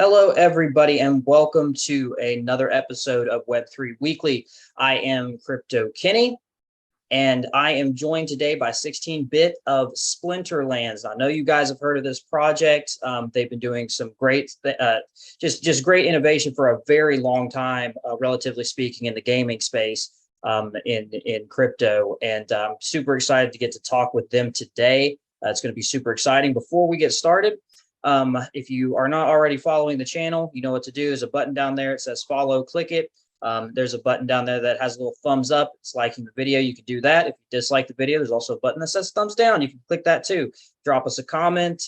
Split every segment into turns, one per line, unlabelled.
Hello, everybody, and welcome to another episode of Web3 Weekly. I am Crypto Kenny, and I am joined today by 16-bit of Splinterlands. I know you guys have heard of this project. They've been doing some great, just great innovation for a very long time, relatively speaking, in the gaming space, in crypto. And I'm super excited to get to talk with them today. It's going to be super exciting. Before we get started, if you are not already following the channel, you know what to do. There's a button down there. It says follow, click it. There's a button down there that has a little thumbs up. It's liking the video. You can do that. If you dislike the video, there's also a button that says thumbs down. You can click that too. Drop us a comment,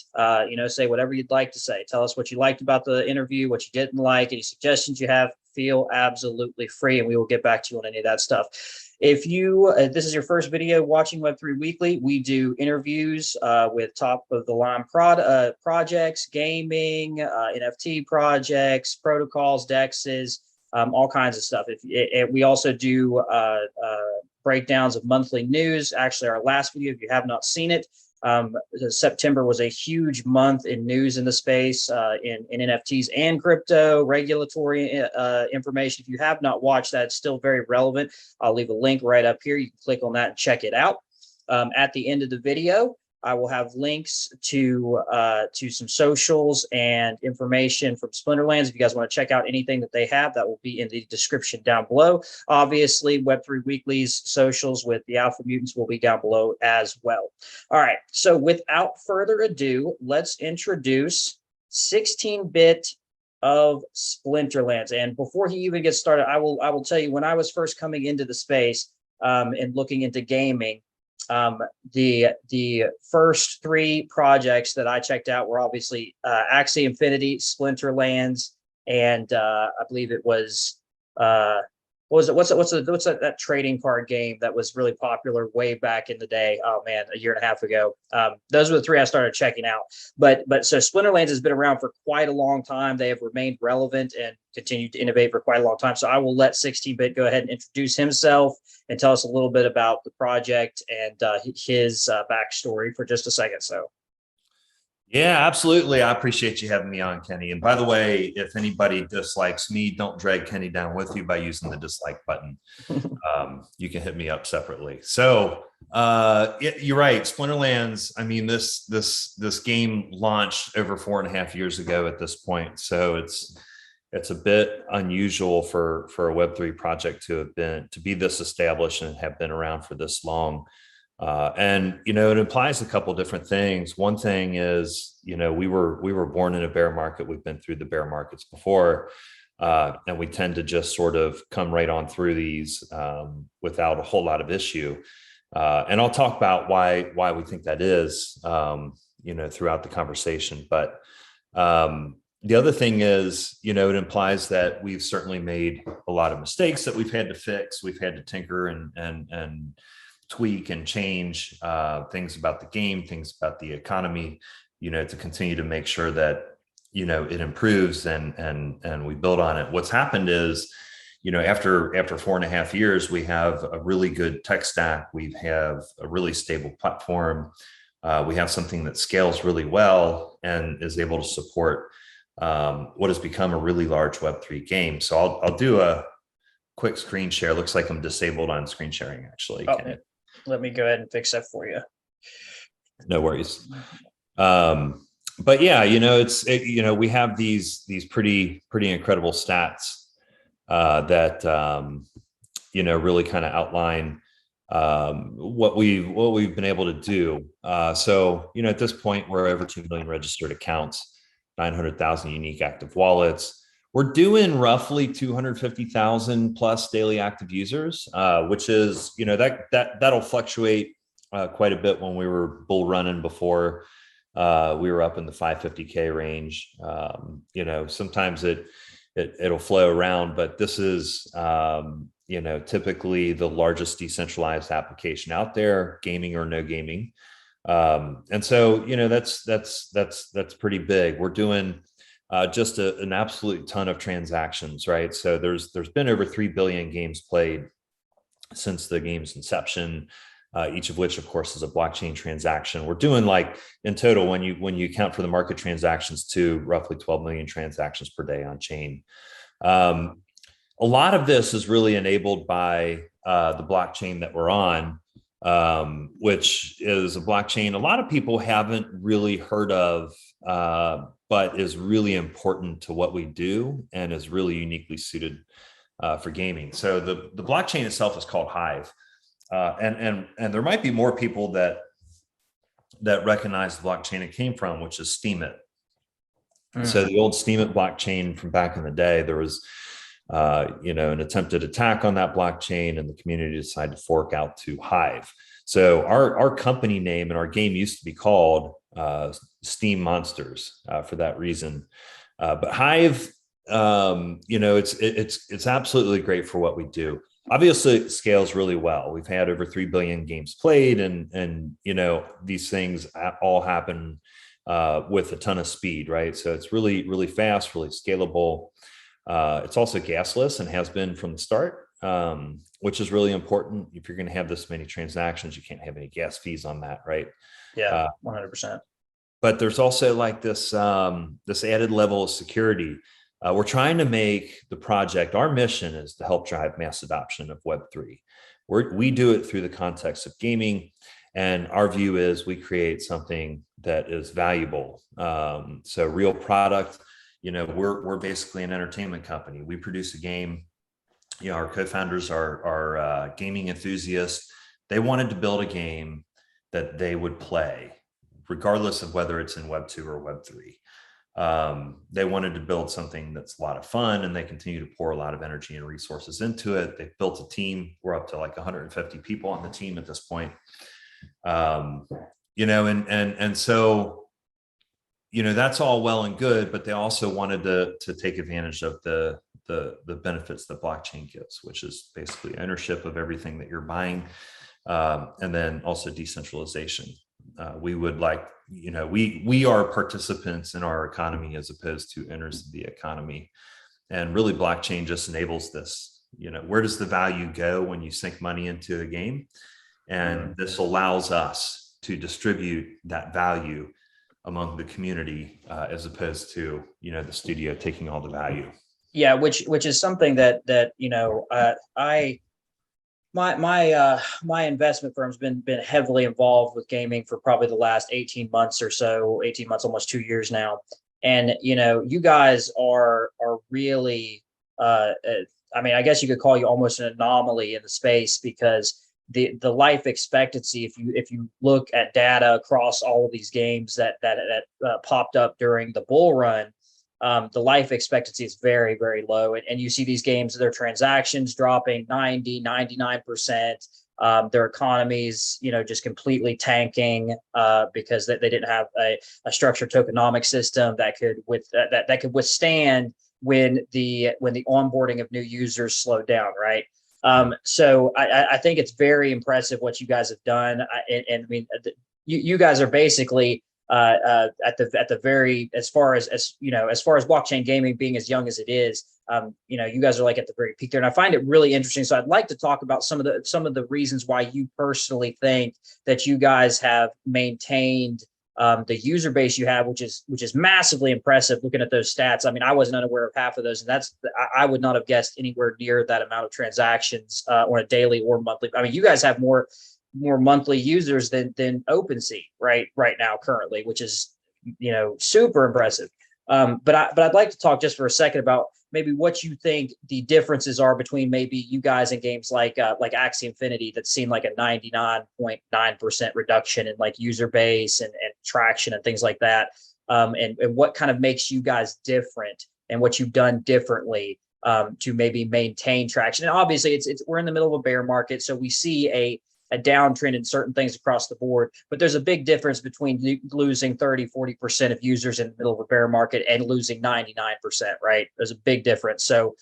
say whatever you'd like to say. Tell us what you liked about the interview, what you didn't like, any suggestions you have. Feel absolutely free, and we will get back to you on any of that stuff. If you, this is your first video watching Web3 Weekly, we do interviews with top of the line projects, gaming, NFT projects, protocols, DEXs, all kinds of stuff. We also do breakdowns of monthly news. Actually, our last video, if you have not seen it, September was a huge month in news in the space, in NFTs and crypto, regulatory information. If you have not watched that, it's still very relevant. I'll leave a link right up here. You can click on that and check it out. At the end of the video, I will have links to some socials and information from Splinterlands. If you guys want to check out anything that they have, that will be in the description down below. Obviously, Web3 Weekly's socials with the Alpha Mutants will be down below as well. All right, so without further ado, let's introduce 16-bit of Splinterlands. And before he even gets started, I will tell you, when I was first coming into the space and looking into gaming, the first three projects that I checked out were obviously Axie Infinity, Splinterlands, and I believe it was what's that trading card game that was really popular way back in the day? Oh man, a year and a half ago. Those were the three I started checking out. But so Splinterlands has been around for quite a long time. They have remained relevant and continued to innovate for quite a long time. So I will let 16-bit go ahead and introduce himself and tell us a little bit about the project and his backstory for just a second. So.
Yeah, absolutely. I appreciate you having me on, Kenny. And by the way, if anybody dislikes me, don't drag Kenny down with you by using the dislike button. You can hit me up separately. So you're right. Splinterlands. I mean, this game launched over 4.5 years ago at this point. So it's a bit unusual for a Web3 project to be this established and have been around for this long. And it implies a couple different things. One thing is, we were born in a bear market. We've been through the bear markets before, and we tend to just sort of come right on through these without a whole lot of issue. And I'll talk about why we think that is, throughout the conversation. But the other thing is, it implies that we've certainly made a lot of mistakes that we've had to fix. We've had to tinker and tweak and change things about the game, things about the economy, to continue to make sure that, it improves and we build on it. What's happened is, after 4.5 years, we have a really good tech stack. We have a really stable platform. We have something that scales really well and is able to support what has become a really large Web3 game. So I'll do a quick screen share. Looks like I'm disabled on screen sharing, actually.
Oh, let me go ahead and fix that for you.
No worries. But yeah, we have these pretty incredible stats that really kind of outline what we've been able to do. So at this point, we're over 2 million registered accounts, 900,000 unique active wallets. We're doing roughly 250,000 plus daily active users, which is, that'll fluctuate quite a bit. When we were bull running before, we were up in the 550K range. Sometimes it'll flow around, but this is, typically the largest decentralized application out there, gaming or no gaming. And so, that's pretty big. We're doing just an absolute ton of transactions, right? So there's been over 3 billion games played since the game's inception. each of which, of course, is a blockchain transaction. We're doing, like, in total, when you account for the market transactions, to roughly 12 million transactions per day on chain. A lot of this is really enabled by the blockchain that we're on, which is a blockchain a lot of people haven't really heard of, but is really important to what we do and is really uniquely suited for gaming. So the blockchain itself is called Hive, and there might be more people that recognize the blockchain it came from, which is Steemit. So the old Steemit blockchain from back in the day, there was an attempted attack on that blockchain, and the community decided to fork out to Hive. So our company name and our game used to be called Steam Monsters for that reason. But Hive, it's absolutely great for what we do. Obviously, it scales really well. We've had over 3 billion games played, and these things all happen with a ton of speed, right? So it's really, really fast, really scalable. It's also gasless and has been from the start, which is really important. If you're going to have this many transactions, you can't have any gas fees on that, right?
Yeah, 100%.
But there's also, like, this added level of security. We're trying to make the project, our mission is to help drive mass adoption of Web3. We do it through the context of gaming, and our view is we create something that is valuable. So real product. We're basically an entertainment company. We produce a game. Our co-founders are gaming enthusiasts. They wanted to build a game that they would play, regardless of whether it's in Web 2 or Web 3. They wanted to build something that's a lot of fun, and they continue to pour a lot of energy and resources into it. They've built a team. We're up to like 150 people on the team at this point. So that's all well and good, but they also wanted to take advantage of the benefits that blockchain gives, which is basically ownership of everything that you're buying, and then also decentralization. We would like, we are participants in our economy as opposed to owners of the economy. And really, blockchain just enables this. Where does the value go when you sink money into a game? And this allows us to distribute that value among the community, as opposed to, the studio taking all the value.
Yeah, which is something that my investment firm's been heavily involved with gaming for probably the last 18 months or so, 18 months, almost 2 years now. And, you guys are really, I guess you could call you almost an anomaly in the space, because the life expectancy, if you look at data across all of these games that popped up during the bull run, the life expectancy is very, very low. And you see these games, their transactions dropping 99%, their economies, just completely tanking, because they didn't have a structured tokenomic system that could withstand when the onboarding of new users slowed down, right? So I think it's very impressive what you guys have done. You guys are basically at the very, as far as blockchain gaming being as young as it is, you guys are like at the very peak there, and I find it really interesting. So I'd like to talk about some of the reasons why you personally think that you guys have maintained the user base you have, which is massively impressive. Looking at those stats, I wasn't unaware of half of those, and I would not have guessed anywhere near that amount of transactions on a daily or monthly. You guys have more monthly users than OpenSea right now currently, which is super impressive. But I'd like to talk just for a second about maybe what you think the differences are between maybe you guys and games like Axie Infinity, that's seen like a 99.9% reduction in like user base and traction and things like that. And what kind of makes you guys different, and what you've done differently to maybe maintain traction. And obviously we're in the middle of a bear market, so we see a downtrend in certain things across the board, but there's a big difference between losing 30-40% of users in the middle of a bear market and losing 99%, right? There's a big difference. So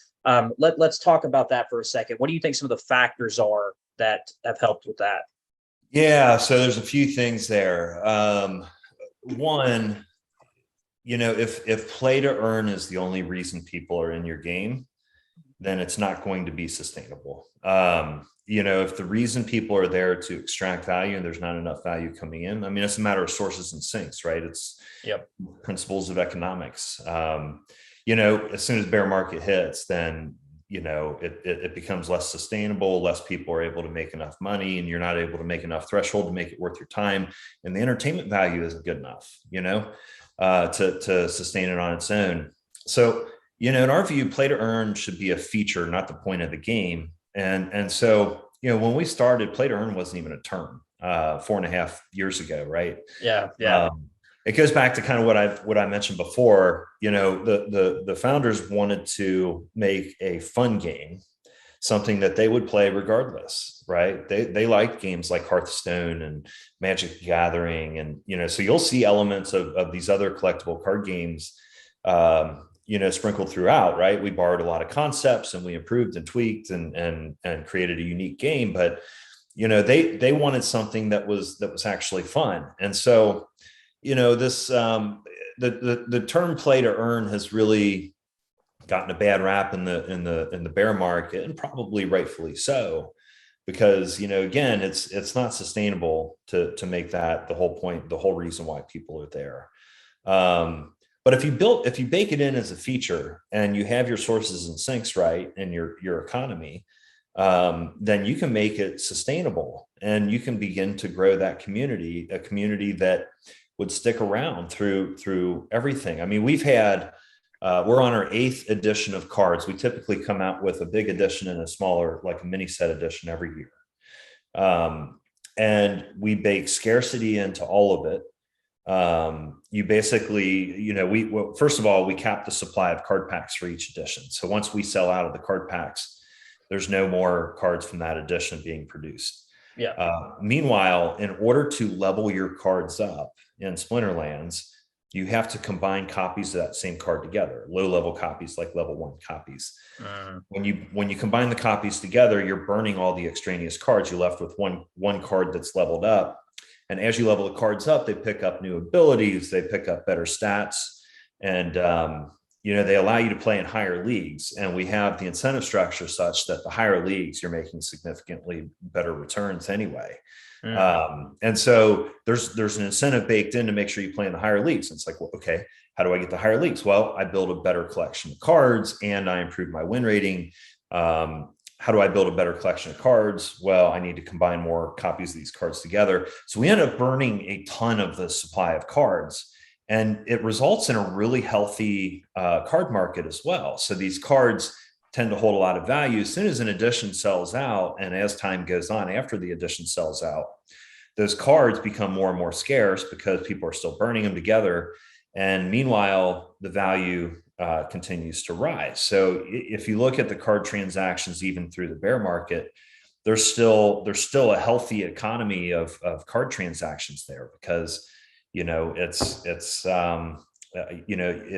let's talk about that for a second. What do you think some of the factors are that have helped with that?
Yeah, so there's a few things there. One, if play to earn is the only reason people are in your game, then it's not going to be sustainable. If the reason people are there to extract value and there's not enough value coming in, I mean, it's a matter of sources and sinks, right? It's principles of economics. As soon as bear market hits, then it becomes less sustainable, less people are able to make enough money, and you're not able to make enough threshold to make it worth your time. And the entertainment value isn't good enough, to sustain it on its own. So, in our view, play to earn should be a feature, not the point of the game. And so, when we started, play to earn wasn't even a term 4.5 years ago, right?
Yeah.
It goes back to kind of what I mentioned before. The founders wanted to make a fun game, something that they would play regardless, right? They liked games like Hearthstone and Magic the Gathering, and so you'll see elements of these other collectible card games, sprinkled throughout, right? We borrowed a lot of concepts and we improved and tweaked and created a unique game, but they wanted something that was actually fun, and so. This the term play to earn has really gotten a bad rap in the bear market, and probably rightfully so, because again, it's not sustainable to make that the whole point, the whole reason why people are there. But if you bake it in as a feature and you have your sources and sinks right and your economy, then you can make it sustainable, and you can begin to grow that community, a community that would stick around through everything. I mean, we're on our 8th edition of cards. We typically come out with a big edition and a smaller, like a mini set edition every year. And we bake scarcity into all of it. You basically, first of all, we cap the supply of card packs for each edition. So once we sell out of the card packs, there's no more cards from that edition being produced. Meanwhile, in order to level your cards up in Splinterlands, you have to combine copies of that same card together, low level copies like level 1 copies. When you combine the copies together, you're burning all the extraneous cards. You're left with one card that's leveled up. And as you level the cards up, they pick up new abilities, they pick up better stats, and they allow you to play in higher leagues. And we have the incentive structure such that the higher leagues, you're making significantly better returns anyway. And so there's an incentive baked in to make sure you play in the higher leagues. And it's like, well, okay, how do I get the higher leagues? Well, I build a better collection of cards and I improve my win rating. How do I build a better collection of cards? Well, I need to combine more copies of these cards together. So we end up burning a ton of the supply of cards, and it results in a really healthy card market as well. So these cards tend to hold a lot of value. As soon as an edition sells out, and as time goes on after the edition sells out, those cards become more and more scarce because people are still burning them together. And meanwhile, the value continues to rise. So if you look at the card transactions, even through the bear market, there's still a healthy economy of card transactions there, because it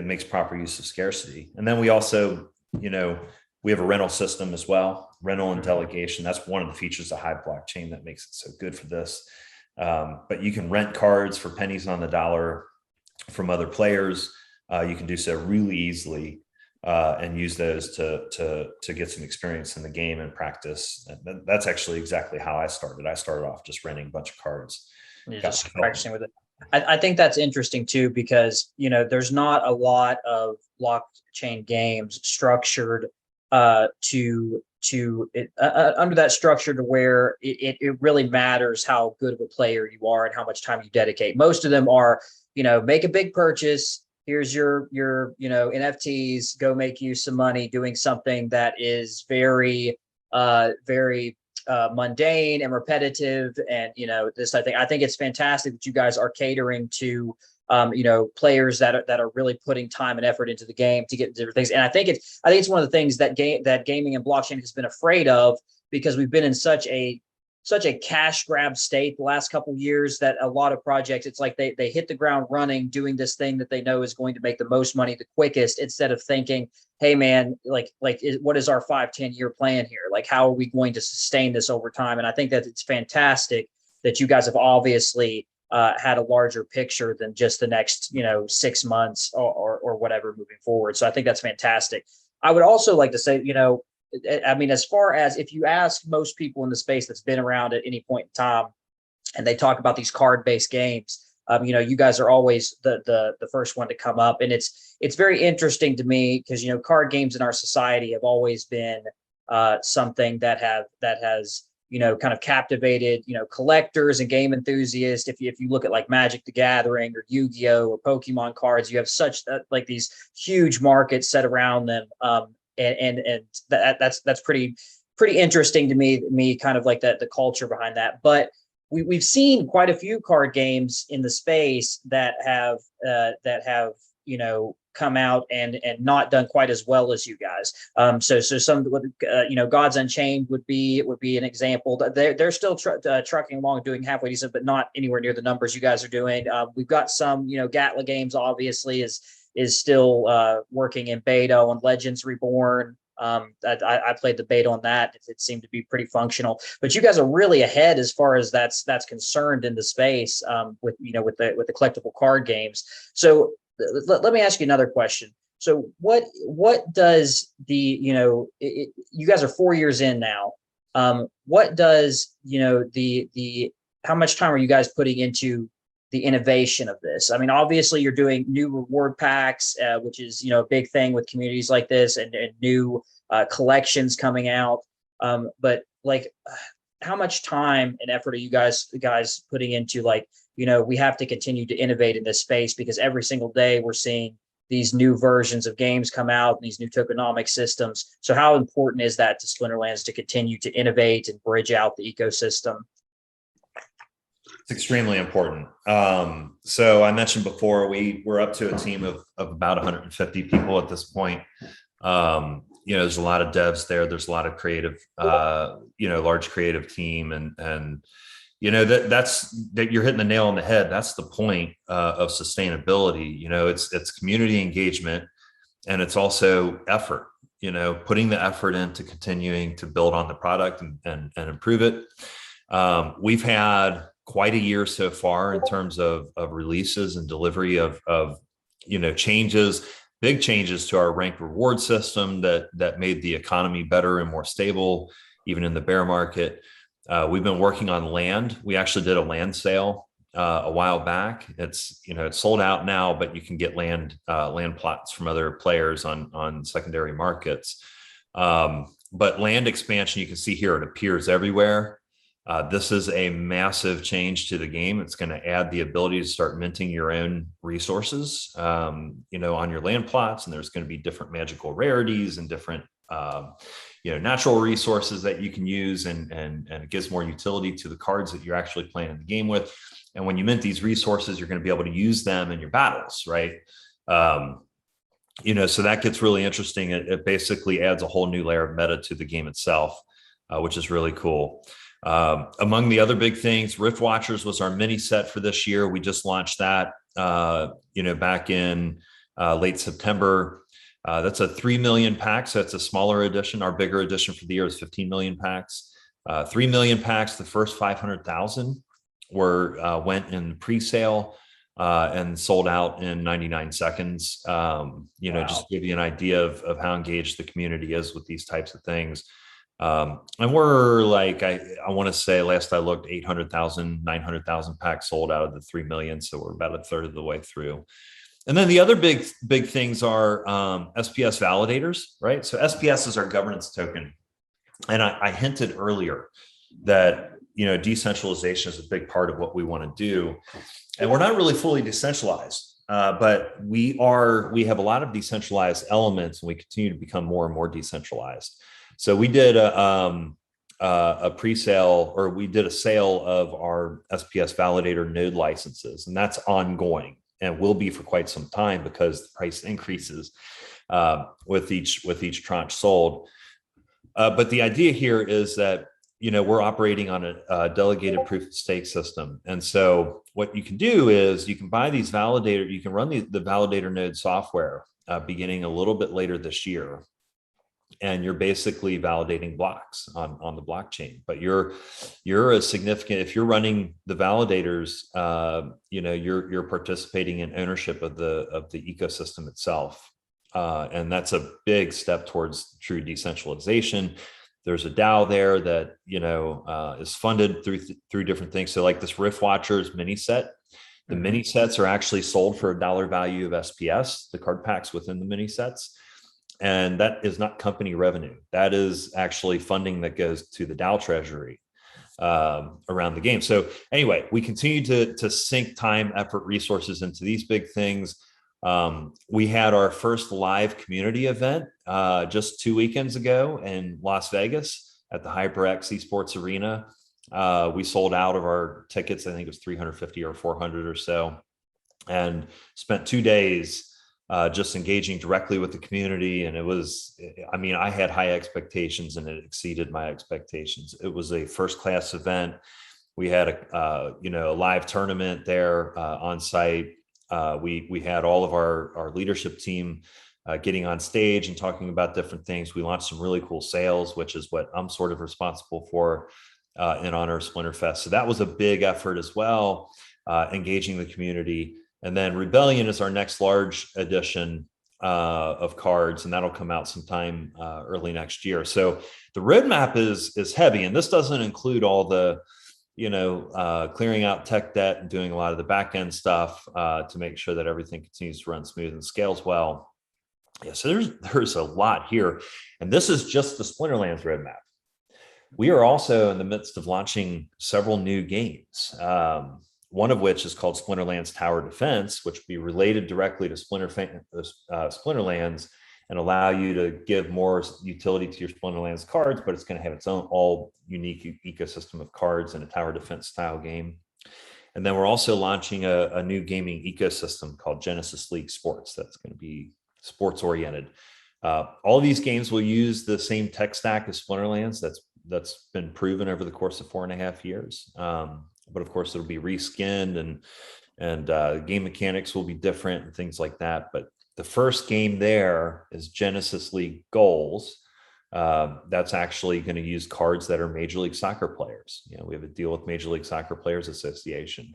makes proper use of scarcity. And then we also, we have a rental system as well, rental and delegation. That's one of the features of Hive blockchain that makes it so good for this. But you can rent cards for pennies on the dollar from other players. You can do so really easily and use those to get some experience in the game and practice. And that's actually exactly how I started. I started off just renting a bunch of cards.
You're just practicing with it. I think that's interesting too, because there's not a lot of blockchain games structured under that structure to where it really matters how good of a player you are and how much time you dedicate. Most of them are, make a big purchase. Here's your NFTs, go make you some money doing something that is very, very mundane and repetitive. And, this, I think it's fantastic that you guys are catering to, players that are really putting time and effort into the game to get different things. And I think it's one of the things that gaming and blockchain has been afraid of, because we've been in such a cash grab state the last couple of years that a lot of projects, it's like they hit the ground running doing this thing that they know is going to make the most money the quickest, instead of thinking, hey man, what is our 5-10 year plan here? Like, how are we going to sustain this over time? And I think that it's fantastic that you guys have obviously had a larger picture than just the next 6 months or whatever moving forward. So I think that's fantastic. I would also like to say, I mean, as far as if you ask most people in the space that's been around at any point in time, and they talk about these card-based games, you guys are always the first one to come up, and it's very interesting to me because card games in our society have always been something that has kind of captivated collectors and game enthusiasts. If you look at like Magic the Gathering or Yu-Gi-Oh or Pokemon cards, you have such like these huge markets set around them, and that's pretty interesting to me kind of like the culture behind that. But we've seen quite a few card games in the space that have come out and not done quite as well as you guys. So some Gods Unchained would be an example. They're still trucking along, doing halfway decent, but not anywhere near the numbers you guys are doing. We've got some Gatla Games obviously is still working in beta on Legends Reborn. I played the beta on that. It seemed to be pretty functional, but you guys are really ahead as far as that's concerned in the space, with the collectible card games. So let me ask you another question. So what does you guys are 4 years in now. What does the how much time are you guys putting into the innovation of this? I mean, obviously you're doing new reward packs, which is a big thing with communities like this, and new collections coming out. But like, how much time and effort are you guys putting into we have to continue to innovate in this space, because every single day we're seeing these new versions of games come out, and these new tokenomic systems. So how important is that to Splinterlands to continue to innovate and bridge out the ecosystem?
It's extremely important. So I mentioned before, we're up to a team of about 150 people at this point. There's a lot of devs there. There's a lot of creative, large creative team, and that you're hitting the nail on the head. That's the point of sustainability. It's community engagement, and it's also effort. Putting the effort into continuing to build on the product and improve it. We've had quite a year so far in terms of releases and delivery of changes, big changes to our ranked reward system that made the economy better and more stable, even in the bear market. We've been working on land. We actually did a land sale a while back. It's sold out now, but you can get land plots from other players on secondary markets. But land expansion, you can see here, it appears everywhere. This is a massive change to the game. It's going to add the ability to start minting your own resources, on your land plots. And there's going to be different magical rarities and different, natural resources that you can use, and it gives more utility to the cards that you're actually playing the game with. And when you mint these resources, you're going to be able to use them in your battles, right? So that gets really interesting. It basically adds a whole new layer of meta to the game itself, which is really cool. Among the other big things, Rift Watchers was our mini set for this year. We just launched that, back in late September. That's a 3 million pack. So it's a smaller edition. Our bigger edition for the year is 15 million packs. 3 million packs. The first 500,000 went in pre-sale and sold out in 99 seconds. Wow. Just to give you an idea of how engaged the community is with these types of things. And we're like, I want to say last I looked, 800,000, 900,000 packs sold out of the 3 million. So we're about a third of the way through. And then the other big things are SPS validators, right? So SPS is our governance token. And I hinted earlier that, decentralization is a big part of what we want to do. And we're not really fully decentralized, but we have a lot of decentralized elements, and we continue to become more and more decentralized. So we did a pre-sale, or we did a sale of our SPS validator node licenses, and that's ongoing and will be for quite some time, because the price increases with each tranche sold. But the idea here is that we're operating on a delegated proof of stake system, and so what you can do is you can buy these validator, you can run the validator node software beginning a little bit later this year. And you're basically validating blocks on the blockchain, but you're a significant, if you're running the validators, you're participating in ownership of the ecosystem itself. And that's a big step towards true decentralization. There's a DAO there that, is funded through different things. So like this Rift Watchers mini set, the mini sets are actually sold for $1 value of SPS, the card packs within the mini sets. And that is not company revenue. That is actually funding that goes to the DAO treasury around the game. So anyway, we continue to sink time, effort, resources into these big things. We had our first live community event just 2 weekends ago in Las Vegas at the HyperX Esports Arena. We sold out of our tickets. I think it was 350 or 400 or so, and spent 2 days just engaging directly with the community. And it was, I had high expectations and it exceeded my expectations. It was a first-class event. We had a live tournament there on site. We had all of our leadership team getting on stage and talking about different things. We launched some really cool sales, which is what I'm sort of responsible for in honor of Splinterfest. So that was a big effort as well, engaging the community. And then Rebellion is our next large edition of cards, and that'll come out sometime early next year. So the roadmap is heavy, and this doesn't include all the clearing out tech debt and doing a lot of the back end stuff to make sure that everything continues to run smooth and scales well. Yeah, so there's a lot here, and this is just the Splinterlands roadmap. We are also in the midst of launching several new games. One of which is called Splinterlands Tower Defense, which will be related directly to Splinterlands and allow you to give more utility to your Splinterlands cards, but it's going to have its own all unique ecosystem of cards and a tower defense style game. And then we're also launching a new gaming ecosystem called Genesis League Sports. That's going to be sports oriented. All these games will use the same tech stack as Splinterlands. That's been proven over the course of 4.5 years. But of course, it'll be reskinned and game mechanics will be different and things like that. But the first game there is Genesis League Goals. That's actually going to use cards that are Major League Soccer players. We have a deal with Major League Soccer Players Association.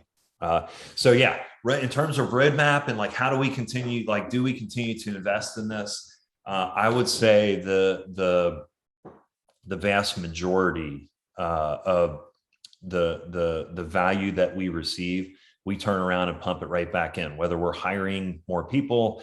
So yeah, right. In terms of roadmap and like, how do we continue? Like, do we continue to invest in this? I would say the vast majority of the value that we receive, we turn around and pump it right back in, whether we're hiring more people,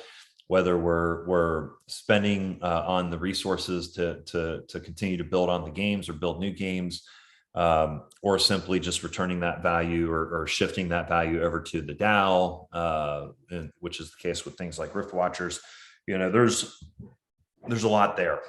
whether we're spending on the resources to continue to build on the games or build new games, or simply just returning that value or shifting that value over to the DAO, which is the case with things like Rift Watchers. There's a lot there.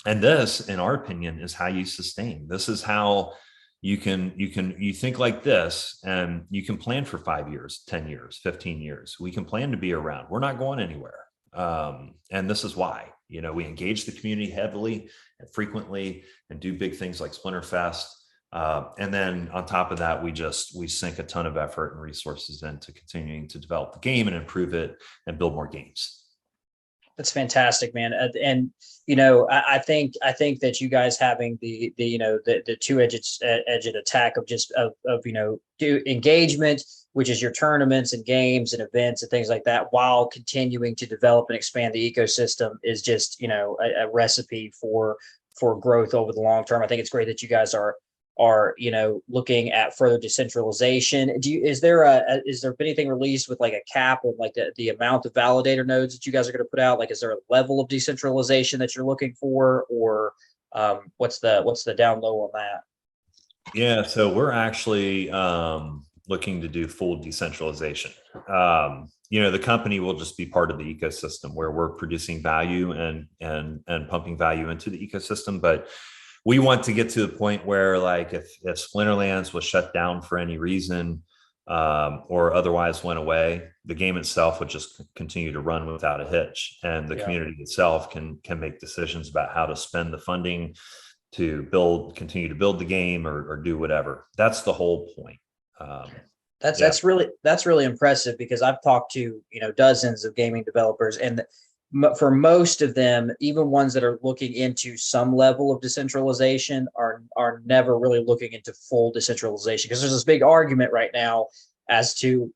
And this, in our opinion, is how you sustain. This is how you think like this, and you can plan for 5 years, 10 years, 15 years. We can plan to be around. We're not going anywhere. And this is why, we engage the community heavily and frequently and do big things like Splinterfest. And then on top of that, we sink a ton of effort and resources into continuing to develop the game and improve it and build more games.
That's fantastic, man. And I think that you guys having the two-edged attack of do engagement, which is your tournaments and games and events and things like that, while continuing to develop and expand the ecosystem, is just a recipe for growth over the long term. I think it's great that you guys are looking at further decentralization. Is there anything released with like a cap of like the amount of validator nodes that you guys are going to put out? Like, is there a level of decentralization that you're looking for, or what's the down low on that?
Yeah, so we're actually looking to do full decentralization. The company will just be part of the ecosystem where we're producing value and pumping value into the ecosystem, but we want to get to the point where, like, if Splinterlands was shut down for any reason or otherwise went away, the game itself would just continue to run without a hitch, and the community itself can make decisions about how to spend the funding to continue to build the game or do whatever. That's the whole point. That's
really impressive, because I've talked to dozens of gaming developers, and for most of them, even ones that are looking into some level of decentralization, are never really looking into full decentralization, because there's this big argument right now as to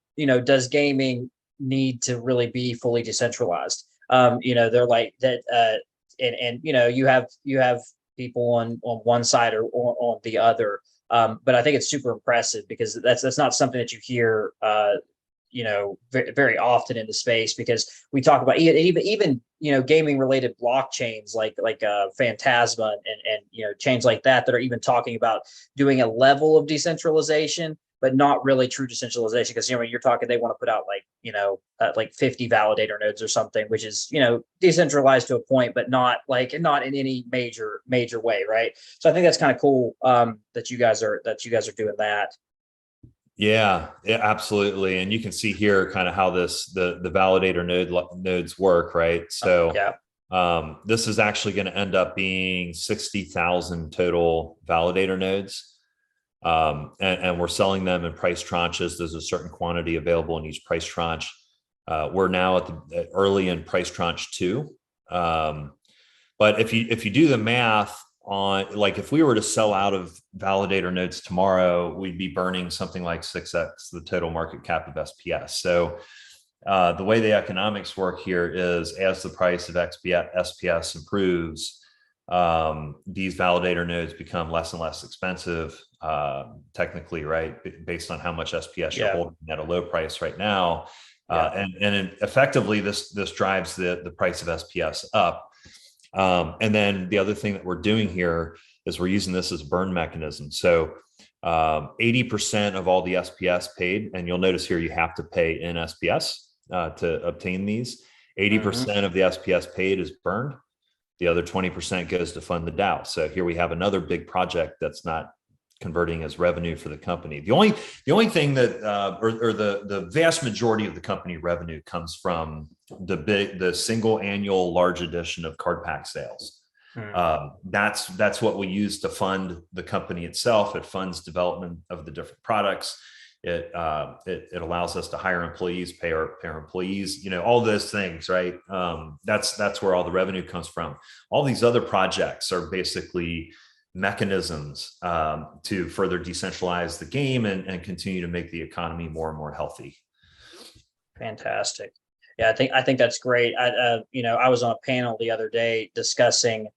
does gaming need to really be fully decentralized. They're like that, and you have people on one side or on the other. But I think it's super impressive because that's not something that you hear very, very often in the space, because we talk about even gaming related blockchains like Phantasma and chains like that are even talking about doing a level of decentralization, but not really true decentralization, because when you're talking, they want to put out like 50 validator nodes or something, which is decentralized to a point, but not in any major way, right? So I think that's kind of cool, that you guys are doing that.
Yeah, absolutely. And you can see here kind of how the validator nodes work, right? So
Yeah.
this is actually going to end up being 60,000 total validator nodes. And we're selling them in price tranches. There's a certain quantity available in each price tranche. We're now at the early in price tranche 2. But if you do the math on, like, if we were to sell out of validator nodes tomorrow, we'd be burning something like 6x the total market cap of SPS. So the way the economics work here is, as the price of SPS improves, these validator nodes become less and less expensive, technically, right? Based on how much SPS you're holding at a low price right now. And effectively, this drives the price of SPS up. And then the other thing that we're doing here is we're using this as a burn mechanism. So 80% of all the SPS paid, and you'll notice here you have to pay in SPS to obtain these. 80% of the SPS paid is burned. The other 20% goes to fund the DAO. So here we have another big project that's not converting as revenue for the company. The only thing that or the vast majority of the company revenue comes from the single annual large edition of card pack sales. That's what we use to fund the company itself. It funds development of the different products. It allows us to hire employees, pay our employees, all those things, right? That's where all the revenue comes from. All these other projects are basically mechanisms to further decentralize the game and continue to make the economy more and more healthy.
Fantastic. Yeah, I think that's great. I was on a panel the other day discussing,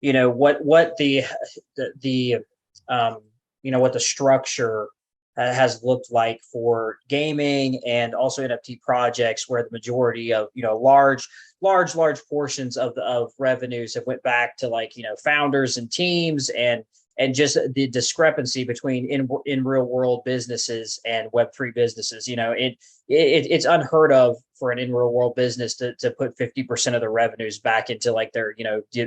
what the what the structure has looked like for gaming and also NFT projects, where the majority of large portions of revenues have went back to founders and teams, and just the discrepancy between in real world businesses and Web3 businesses. It's unheard of for an in real world business to put 50% of the revenues back into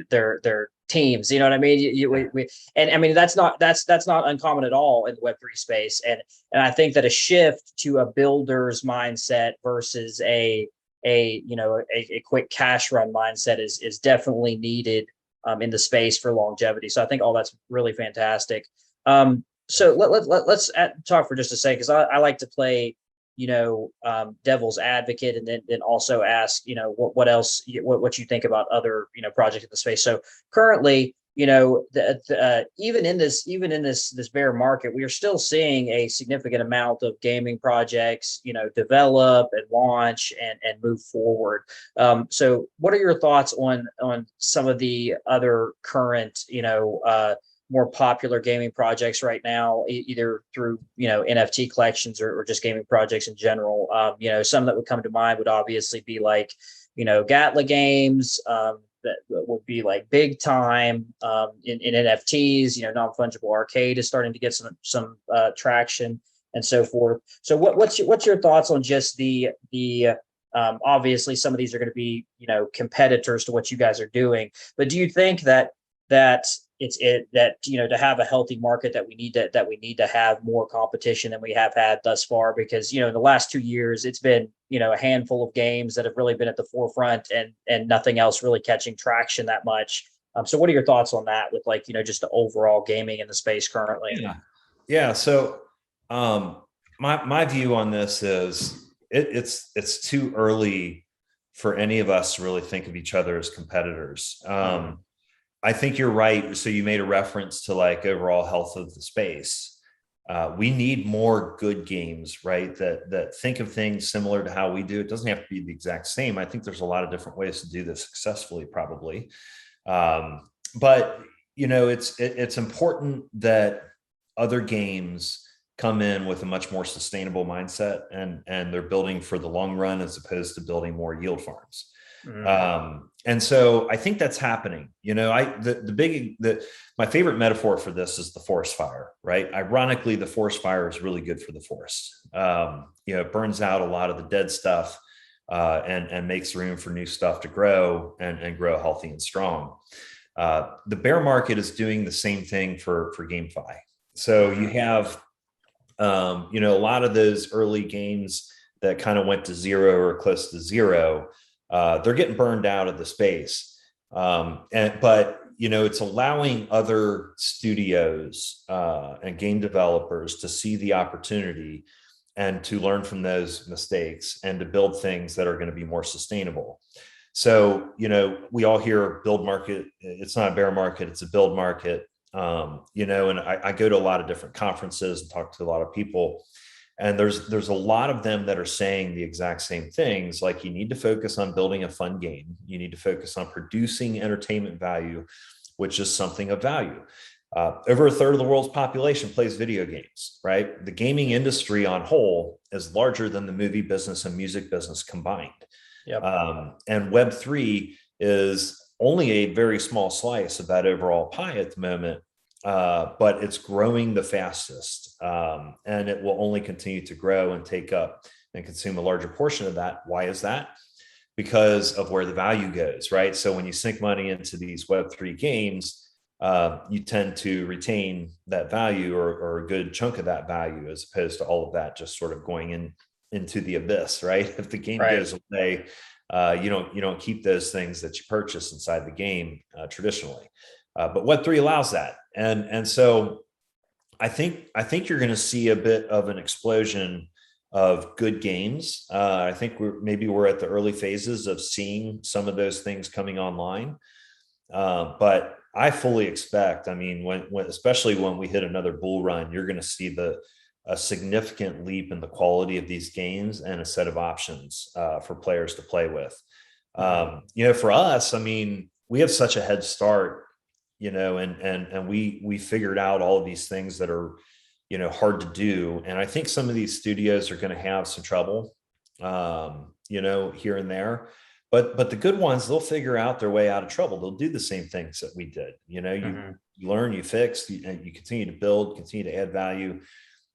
their teams. You know what I mean? I mean, that's not uncommon at all in the Web3 space. And I think that a shift to a builder's mindset versus a quick cash run mindset is definitely needed in the space for longevity. So I think all that's really fantastic. So let's talk for just a second, because I like to play devil's advocate, and then also ask what else, what you think about other projects in the space. So currently, even in this bear market, we are still seeing a significant amount of gaming projects develop and launch and move forward. So what are your thoughts on some of the other current more popular gaming projects right now, either through NFT collections or just gaming projects in general? Some that would come to mind would obviously be like Gatla games, that would be like big time in NFTs. Non-fungible arcade is starting to get some traction and so forth. So what's your thoughts on just the obviously some of these are going to be competitors to what you guys are doing, but do you think that to have a healthy market, that we need to have more competition than we have had thus far? Because in the last 2 years, it's been a handful of games that have really been at the forefront, and nothing else really catching traction that much. So what are your thoughts on that, with just the overall gaming in the space currently?
Yeah. So my view on this is it's too early for any of us to really think of each other as competitors. I think you're right. So you made a reference to overall health of the space. We need more good games, right? That think of things similar to how we do. It doesn't have to be the exact same. I think there's a lot of different ways to do this successfully, probably. But it's important that other games come in with a much more sustainable mindset, and they're building for the long run as opposed to building more yield farms. And so I think that's happening. My favorite metaphor for this is the forest fire, right? Ironically, the forest fire is really good for the forest. It burns out a lot of the dead stuff, and makes room for new stuff to grow and grow healthy and strong. The bear market is doing the same thing for GameFi. So you have, a lot of those early games that kind of went to zero or close to zero. They're getting burned out of the space. But it's allowing other studios and game developers to see the opportunity and to learn from those mistakes and to build things that are going to be more sustainable. So, we all hear build market. It's not a bear market, it's a build market. And I go to a lot of different conferences and talk to a lot of people. And there's a lot of them that are saying the exact same things. Like, you need to focus on building a fun game. You need to focus on producing entertainment value, which is something of value. Over a third of the world's population plays video games, right? The gaming industry on whole is larger than the movie business and music business combined.
Yep.
And Web3 is only a very small slice of that overall pie at the moment. But it's growing the fastest, and it will only continue to grow and take up and consume a larger portion of that. Why is that? Because of where the value goes, right? So when you sink money into these Web3 games, you tend to retain that value or a good chunk of that value, as opposed to all of that just sort of going into the abyss, right? If the game goes away, you don't keep those things that you purchase inside the game traditionally. But Web3 allows that. And so I think you're going to see a bit of an explosion of good games. I think we're at the early phases of seeing some of those things coming online. But I fully expect, when especially when we hit another bull run, you're going to see a significant leap in the quality of these games and a set of options for players to play with. For us, we have such a head start, and we figured out all of these things that are, hard to do. And I think some of these studios are going to have some trouble, here and there. But the good ones, they'll figure out their way out of trouble. They'll do the same things that we did. You learn, you fix, and you continue to build, continue to add value.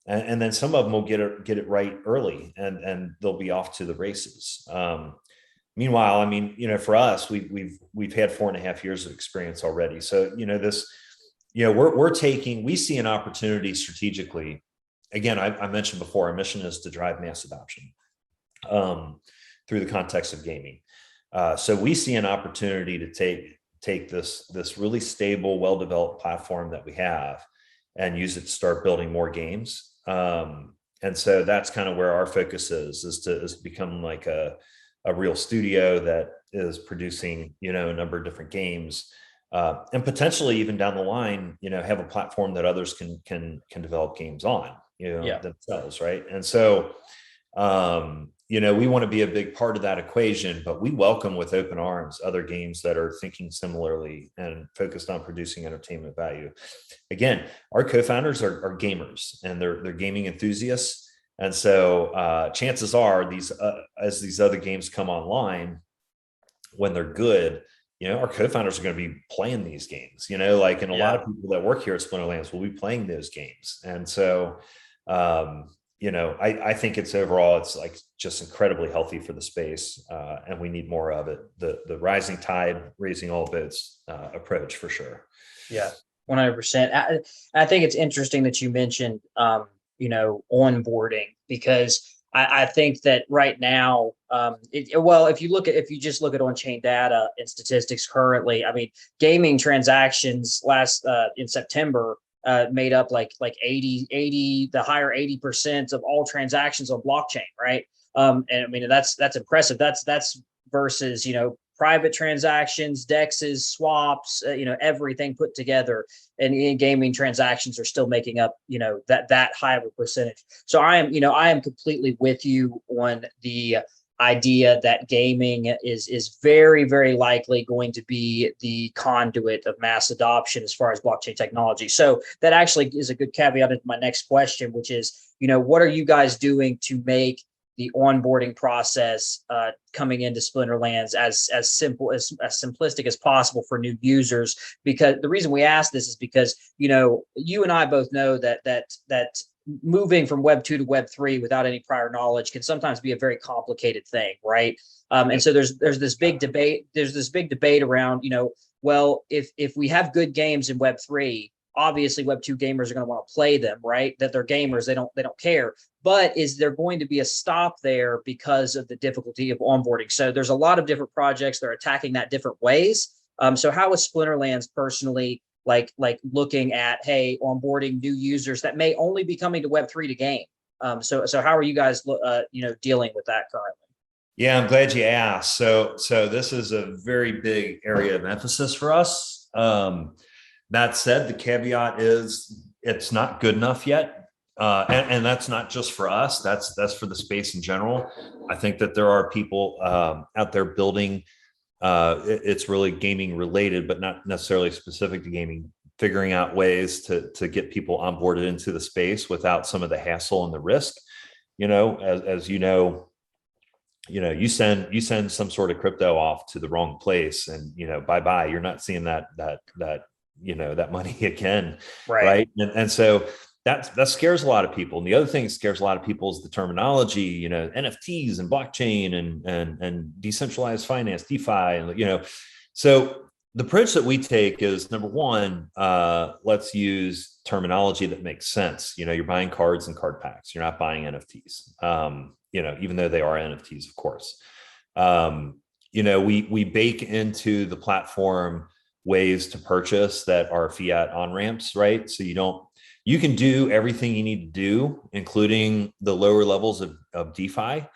And then some of them will get it right early, and they'll be off to the races. Meanwhile, for us, we've had 4.5 years of experience already. So, we see an opportunity strategically. Again, I mentioned before, our mission is to drive mass adoption through the context of gaming. So we see an opportunity to take this really stable, well-developed platform that we have and use it to start building more games. And so that's kind of where our focus is to become like a real studio that is producing, a number of different games, and potentially even down the line, have a platform that others can develop games on, themselves. Right. And so, we want to be a big part of that equation, but we welcome with open arms other games that are thinking similarly and focused on producing entertainment value. Again, our co-founders are gamers, and they're gaming enthusiasts. And so chances are as these other games come online, when they're good, our co-founders are going to be playing these games, and a lot of people that work here at Splinterlands will be playing those games. And so, I think it's like just incredibly healthy for the space, and we need more of it. The rising tide, raising all boats approach, for sure.
Yeah, 100%. I think it's interesting that you mentioned, onboarding, because I think that right now, if you just look at on-chain data and statistics currently, gaming transactions in September made up like 80, the higher 80% of all transactions on blockchain, right? And that's impressive. That's versus private transactions, dexes, swaps, everything put together. And in gaming, transactions are still making up, that high of a percentage. So I am completely with you on the idea that gaming is very, very likely going to be the conduit of mass adoption as far as blockchain technology. So that actually is a good caveat into my next question, which is, what are you guys doing to make the onboarding process coming into Splinterlands as simple as simplistic as possible for new users? Because the reason we ask this is because you and I both know that moving from Web 2 to Web 3 without any prior knowledge can sometimes be a very complicated thing, right? And so there's this big debate. There's this big debate around, well, if we have good games in Web 3, obviously Web 2 gamers are going to want to play them, right? That they're gamers, they don't care. But is there going to be a stop there because of the difficulty of onboarding? So there's a lot of different projects that are attacking that different ways. So how is Splinterlands personally like looking at, hey, onboarding new users that may only be coming to Web3 to game? So how are you guys dealing with that currently?
Yeah, I'm glad you asked. So this is a very big area of emphasis for us. That said, the caveat is it's not good enough yet. And that's not just for us, that's for the space in general. I think that there are people out there building, it's really gaming related, but not necessarily specific to gaming, figuring out ways to get people onboarded into the space without some of the hassle and the risk. As you send some sort of crypto off to the wrong place, and bye-bye, you're not seeing that money again, right? And so that scares a lot of people. And the other thing that scares a lot of people is the terminology, NFTs and blockchain and decentralized finance, DeFi, and so the approach that we take is, number one, let's use terminology that makes sense. You're buying cards and card packs. You're not buying NFTs. Even though they are NFTs, of course. We bake into the platform ways to purchase that are fiat on-ramps, right? So you can do everything you need to do, including the lower levels of DeFi,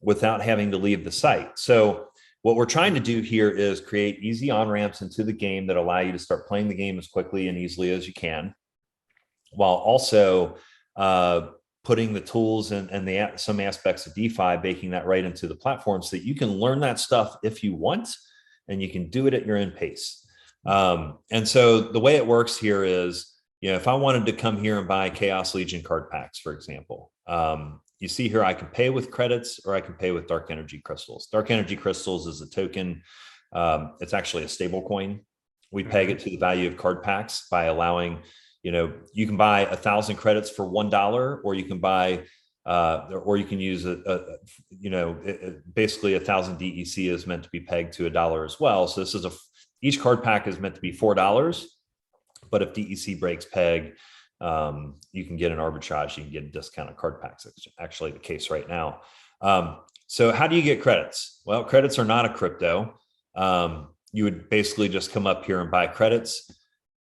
without having to leave the site. So what we're trying to do here is create easy on-ramps into the game that allow you to start playing the game as quickly and easily as you can, while also putting the tools and some aspects of DeFi, baking that right into the platform so that you can learn that stuff if you want, and you can do it at your own pace. And so the way it works here is, if I wanted to come here and buy Chaos Legion card packs, for example, you see here, I can pay with credits or I can pay with Dark Energy Crystals. Dark Energy Crystals is a token. It's actually a stable coin. We peg it to the value of card packs by allowing, you can buy 1,000 credits for $1, or you can buy, or you can use basically 1,000 DEC is meant to be pegged to $1 as well. So each card pack is meant to be $4, but if DEC breaks peg, you can get an arbitrage, you can get a discounted card packs. It's actually the case right now. So how do you get credits? Well, credits are not a crypto. You would basically just come up here and buy credits,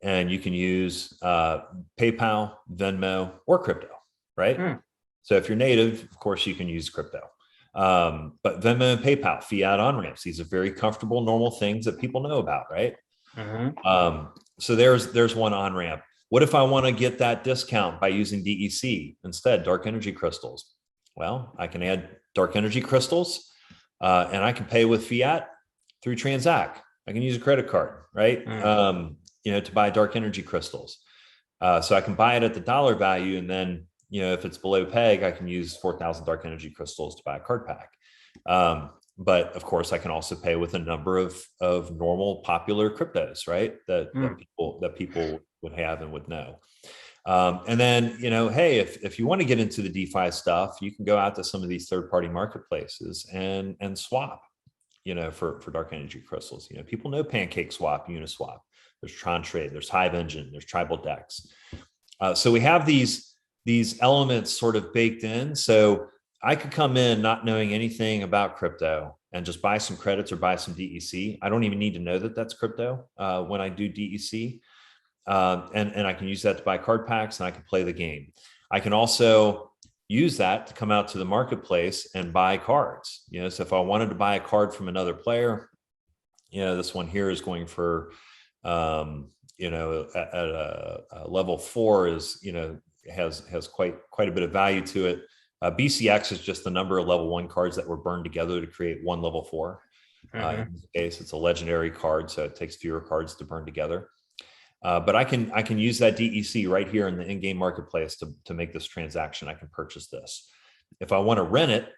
and you can use PayPal, Venmo, or crypto, right? So if you're native, of course, you can use crypto. But Venmo and PayPal, fiat on-ramps, these are very comfortable, normal things that people know about, right? So there's one on-ramp. What if I want to get that discount by using DEC instead, Dark Energy Crystals? Well, I can add Dark Energy Crystals, and I can pay with fiat through Transact. I can use a credit card, right? To buy Dark Energy Crystals. So I can buy it at the dollar value, and then, if it's below peg, I can use 4,000 Dark Energy Crystals to buy a card pack. But of course, I can also pay with a number of normal popular cryptos, right? That people would have and would know. And then, hey, if you want to get into the DeFi stuff, you can go out to some of these third-party marketplaces and swap, for Dark Energy Crystals. People know Pancake Swap, Uniswap. There's Tron Trade, there's Hive Engine, there's Tribal Dex. So we have these elements sort of baked in. So I could come in not knowing anything about crypto and just buy some credits or buy some DEC. I don't even need to know that that's crypto when I do DEC. And I can use that to buy card packs, and I can play the game. I can also use that to come out to the marketplace and buy cards. So if I wanted to buy a card from another player, This one here is going for, at a level 4 is, has quite a bit of value to it. BCX is just the number of level 1 cards that were burned together to create one level 4. In this case, it's a legendary card, so it takes fewer cards to burn together. But I can use that DEC right here in the in-game marketplace to make this transaction. I can purchase this. If I want to rent it,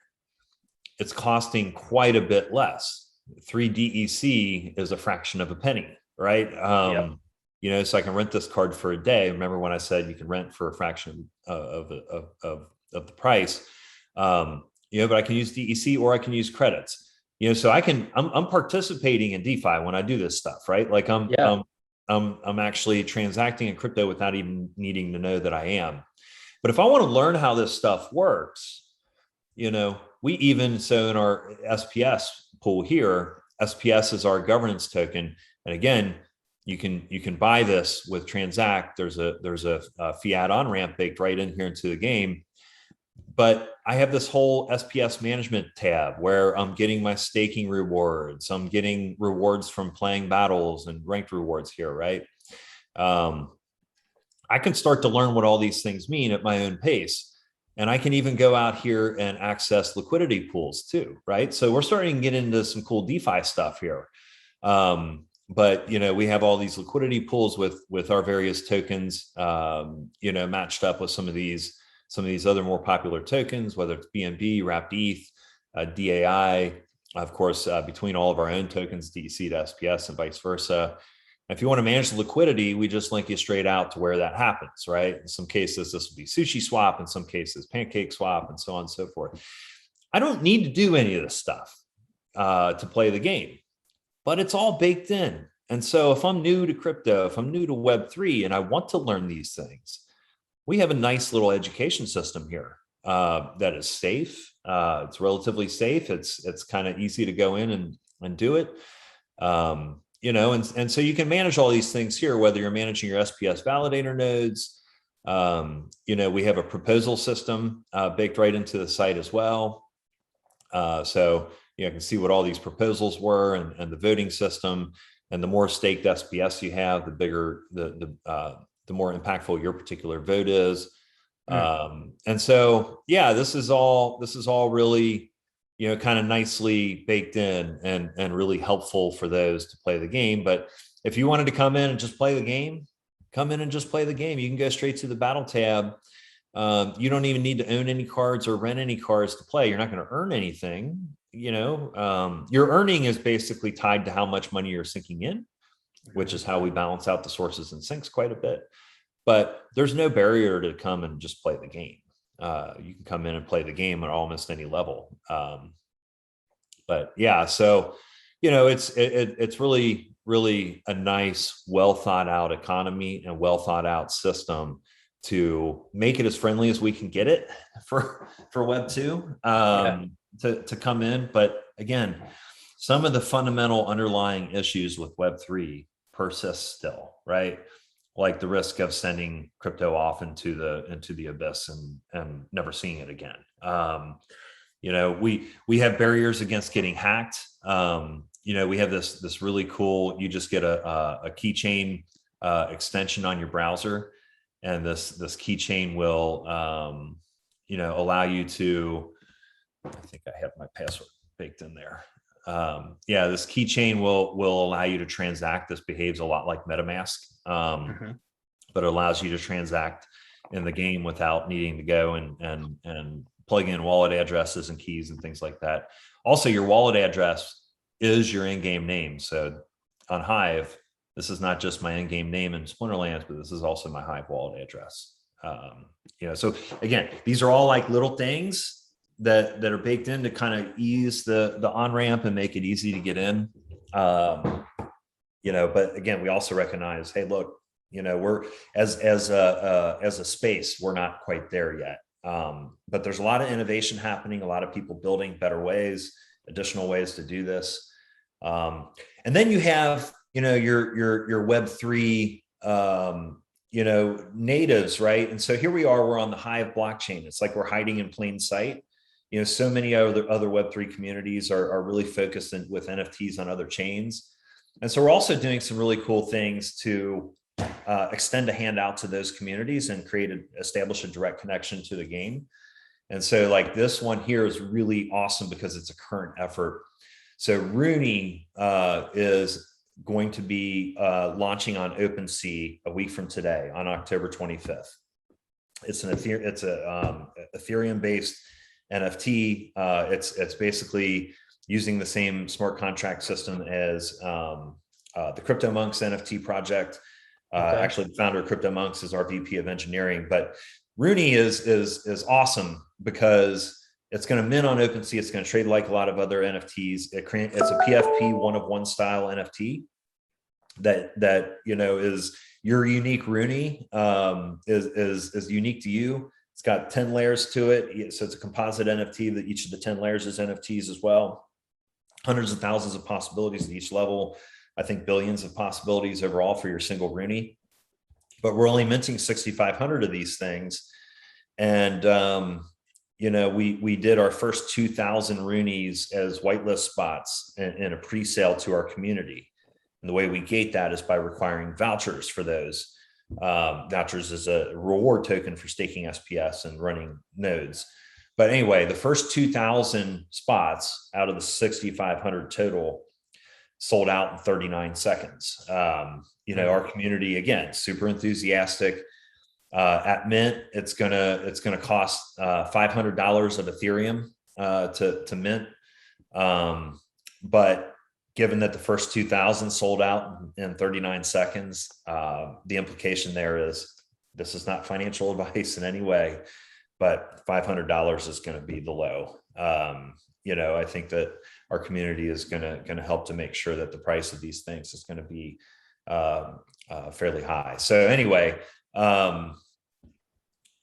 it's costing quite a bit less. 3 DEC is a fraction of a penny, right? So I can rent this card for a day. Remember when I said you can rent for a fraction of the price? But I can use DEC or I can use credits. So I'm participating in DeFi when I do this stuff, right? Like I'm actually transacting in crypto without even needing to know that I am. But if I want to learn how this stuff works, we even, so in our SPS pool here, SPS is our governance token. And again, you can buy this with Transact. There's a fiat on ramp baked right in here into the game. But I have this whole SPS management tab where I'm getting my staking rewards. I'm getting rewards from playing battles and ranked rewards here, right? I can start to learn what all these things mean at my own pace. And I can even go out here and access liquidity pools too, right? So we're starting to get into some cool DeFi stuff here. But we have all these liquidity pools with our various tokens, matched up with some of these other more popular tokens, whether it's BNB, Wrapped ETH, DAI, of course, between all of our own tokens, DEC to SPS and vice versa. If you want to manage the liquidity, we just link you straight out to where that happens, right? In some cases, this will be Sushi Swap. In some cases, Pancake Swap, and so on and so forth. I don't need to do any of this stuff to play the game, but it's all baked in. And so if I'm new to crypto, if I'm new to Web3 and I want to learn these things, we have a nice little education system here that is safe. It's relatively safe. It's kind of easy to go in and do it. And so you can manage all these things here, whether you're managing your SPS validator nodes. We have a proposal system baked right into the site as well. So you can see what all these proposals were and the voting system. And the more staked SPS you have, the bigger the more impactful your particular vote is. And so, this is all really, kind of nicely baked in and really helpful for those to play the game. But if you wanted to come in and just play the game, come in and just play the game. You can go straight to the battle tab. You don't even need to own any cards or rent any cards to play. You're not going to earn anything. Your earning is basically tied to how much money you're sinking in, which is how we balance out the sources and sinks quite a bit. But there's no barrier to come and just play the game. You can come in and play the game at almost any level. So it's really, really a nice, well thought out economy and well thought out system to make it as friendly as we can get it for Web 2 to come in. But again, some of the fundamental underlying issues with Web 3 persist still, right? Like the risk of sending crypto off into the abyss and never seeing it again. We have barriers against getting hacked. We have this really cool, you just get a keychain extension on your browser, and this keychain will allow you to, I think I have my password baked in there. This keychain will allow you to transact. This behaves a lot like MetaMask, but it allows you to transact in the game without needing to go and plug in wallet addresses and keys and things like that. Also, your wallet address is your in-game name. So on Hive, this is not just my in-game name in Splinterlands, but this is also my Hive wallet address. So again, these are all like little things that are baked in to kind of ease the on-ramp and make it easy to get in. But again, we also recognize, hey, look, we're as a space, we're not quite there yet. But there's a lot of innovation happening, a lot of people building better ways, additional ways to do this. And then you have, your Web3, natives, right? And so here we are, we're on the Hive blockchain. It's like we're hiding in plain sight. So many other Web3 communities are really focused with NFTs on other chains. And so we're also doing some really cool things to extend a hand out to those communities and establish a direct connection to the game. And so like this one here is really awesome because it's a current effort. So Rooney is going to be launching on OpenSea a week from today on October 25th. It's an Ethereum-based NFT. It's basically using the same smart contract system as the CryptoMonks NFT project. Actually, the founder of CryptoMonks is our VP of engineering. But Rooney is awesome because it's going to mint on OpenSea. It's going to trade like a lot of other NFTs. It's a PFP one-of-one style NFT that is your unique Rooney, is unique to you. It's got 10 layers to it. So it's a composite NFT that each of the 10 layers is NFTs as well. Hundreds of thousands of possibilities at each level. I think billions of possibilities overall for your single Rooney. But we're only minting 6,500 of these things. And, we did our first 2,000 Roonies as whitelist spots in a pre-sale to our community. And the way we gate that is by requiring vouchers for those. Vouchers is a reward token for staking SPS and running nodes. But anyway, the first 2,000 spots out of the 6,500 total sold out in 39 seconds. Our community, again, super enthusiastic. At mint, it's gonna cost $500 of Ethereum to mint. But given that the first 2,000 sold out in 39 seconds, the implication there is this is not financial advice in any way, but $500 is going to be the low. I think that our community is going to help to make sure that the price of these things is going to be fairly high. So anyway,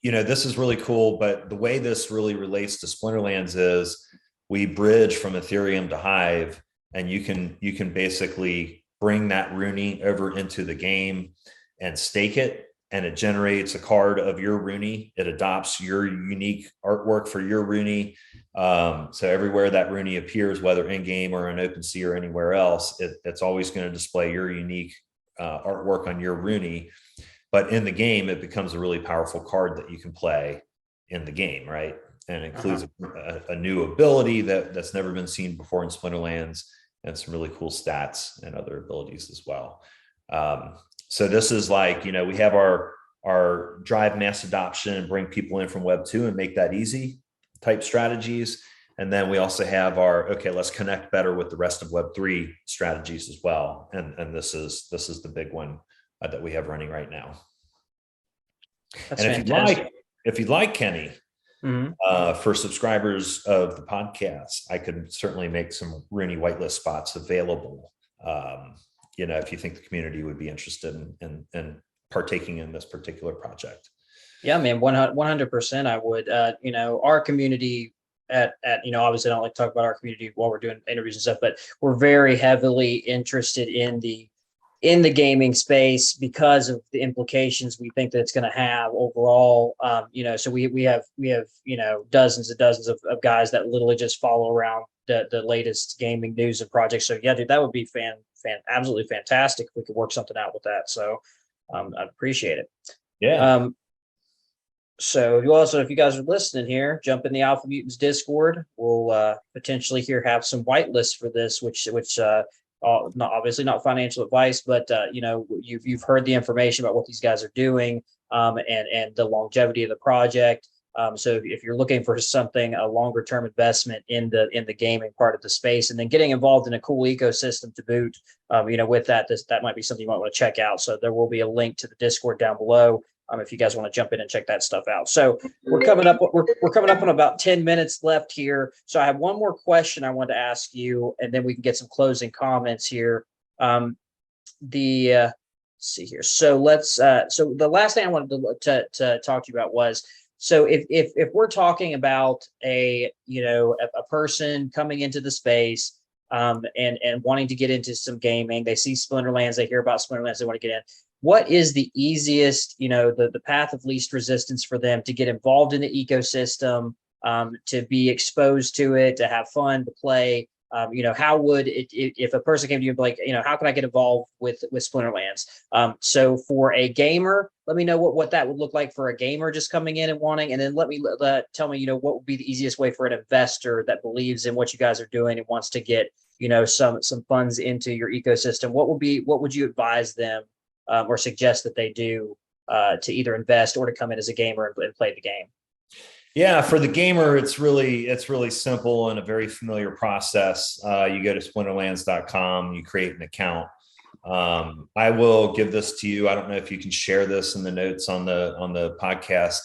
this is really cool, but the way this really relates to Splinterlands is we bridge from Ethereum to Hive, and you can basically bring that Rooney over into the game and stake it, and it generates a card of your Rooney. It adopts your unique artwork for your Rooney. So everywhere that Rooney appears, whether in game or in OpenSea or anywhere else, it's always going to display your unique artwork on your Rooney. But in the game, it becomes a really powerful card that you can play in the game, right? And it includes a new ability that's never been seen before in Splinterlands, and some really cool stats and other abilities as well. So this is like, we have our drive mass adoption and bring people in from Web 2 and make that easy type strategies. And then we also have our, let's connect better with the rest of Web 3 strategies as well. And this is the big one that we have running right now.
That's
and
fantastic.
if you'd like, Kenny, for subscribers of the podcast, I could certainly make some Rooney whitelist spots available. If you think the community would be interested in partaking in this particular project.
Yeah, man, 100%. I would. Our community obviously I don't like to talk about our community while we're doing interviews and stuff, but we're very heavily interested in the gaming space because of the implications we think that it's going to have overall. So we have dozens and dozens of guys that literally just follow around the latest gaming news and projects. So yeah, dude, that would be absolutely fantastic if we could work something out with that. So I'd appreciate it.
Yeah.
So if you guys are listening here, jump in the Alpha Mutants Discord. We'll potentially have some whitelists for this, which not obviously not financial advice, but you've heard the information about what these guys are doing, and the longevity of the project. So if you're looking for a longer term investment in the gaming part of the space, and then getting involved in a cool ecosystem to boot, with that might be something you might want to check out. So there will be a link to the Discord down below. If you guys want to jump in and check that stuff out. So we're coming up on about 10 minutes left here. So I have one more question I want to ask you, and then we can get some closing comments here. Let's see here. So so the last thing I wanted to talk to you about was, so if we're talking about a person coming into the space, and wanting to get into some gaming, they see Splinterlands, they hear about Splinterlands, they want to get in. What is the easiest, the path of least resistance for them to get involved in the ecosystem, to be exposed to it, to have fun, to play? How would it, if a person came to you and be like, how can I get involved with Splinterlands? So for a gamer, let me know what that would look like for a gamer just coming in and wanting, and then tell me, what would be the easiest way for an investor that believes in what you guys are doing and wants to get, some funds into your ecosystem. What would you advise them or suggest that they do to either invest or to come in as a gamer and play the game?
Yeah, for the gamer, it's really simple and a very familiar process. You go to splinterlands.com, you create an account. I will give this to you. I don't know if you can share this in the notes on the podcast,